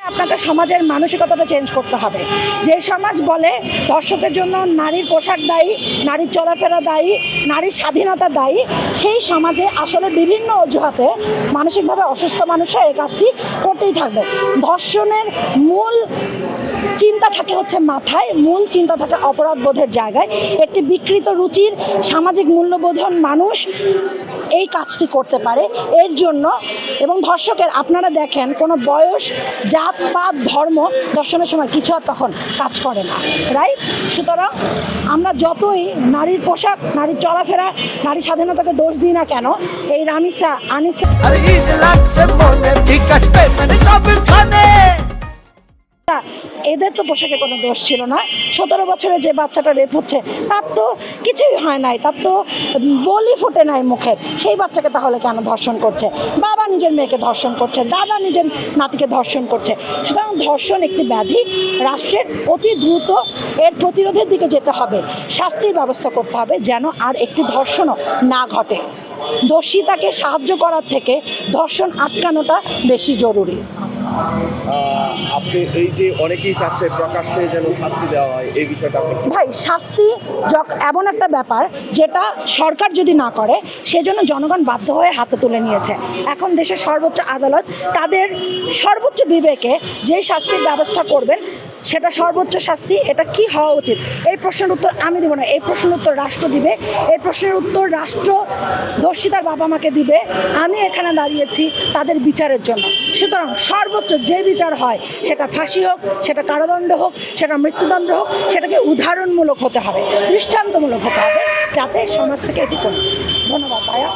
আপনাকে সমাজের মানসিকতাটা চেঞ্জ করতে হবে। যে সমাজ বলে ধর্ষকের জন্য নারীর পোশাক দায়ী, নারীর চলাফেরা দায়ী, নারীর স্বাধীনতা দায়ী, সেই সমাজে আসলে বিভিন্ন অজুহাতে মানসিকভাবে অসুস্থ মানুষরা এই কাজটি করতেই থাকবে। ধর্ষণের মূল চিন্তা থাকে হচ্ছে মাথায়, মূল চিন্তা থাকে অপরাধবোধের জায়গায়। একটি বিকৃত রুচির সামাজিক মূল্যবোধন মানুষ এই কাজটি করতে পারে এর জন্য। এবং ধর্ষকের আপনারা দেখেন কোনো বয়স, জাত, পাত, ধর্ম ধর্ষণের সময় কিছু আর তখন কাজ করে না, রাইট? সুতরাং আমরা যতই নারীর পোশাক, নারীর চলাফেরা, নারী স্বাধীনতাকে দোষ দিই না কেন, এই রামিসা, আনিসা, এদের তো পোশাকে কোনো দোষ ছিল না। 17 বছরে যে বাচ্চাটা রেপ হচ্ছে তার তো কিছুই হয় নাই, তার তো বলি ফুটে নাই মুখের। সেই বাচ্চাকে তাহলে কেন ধর্ষণ করছে? বাবা নিজের মেয়েকে ধর্ষণ করছে, দাদা নিজের নাতিকে ধর্ষণ করছে। সুতরাং ধর্ষণ একটি ব্যাধি। রাষ্ট্রের অতি দ্রুত এর প্রতিরোধের দিকে যেতে হবে, শাস্তির ব্যবস্থা করতে হবে যেন আর একটি ধর্ষণও না ঘটে। দোষিতাকে সাহায্য করার থেকে ধর্ষণ আটকানোটা বেশি জরুরি। আপনি এই যে অনেকেই চাচ্ছে প্রকাশ্যে যেন শাস্তি দেওয়া হয়, এই বিষয়টা ভাই, শাস্তি এমন একটা ব্যাপার যেটা সরকার যদি না করে সেজন্য জনগণ বাধ্য হয়ে হাতে তুলে নিয়েছে। এখন দেশের সর্বোচ্চ আদালত তাদের সর্বোচ্চ বিবেকে যেই শাস্তির ব্যবস্থা করবেন সেটা সর্বোচ্চ শাস্তি। এটা কি হওয়া উচিত এই প্রশ্নের উত্তর আমি দেব না, এই প্রশ্নের উত্তর রাষ্ট্র দিবে। এই প্রশ্নের উত্তর রাষ্ট্র দোষিতার বাবা মাকে দিবে। আমি এখানে দাঁড়িয়েছি তাদের বিচারের জন্য। সুতরাং সর্বোচ্চ যে বিচার হয় সেটা ফাঁসি হোক, সেটা কারাদণ্ড হোক, সেটা মৃত্যুদণ্ড হোক, সেটাকে উদাহরণমূলক হতে হবে, দৃষ্টান্তমূলক হতে হবে, যাতে সমাজ থেকে এটি কমে যায়। ধন্যবাদ ভাইয়া।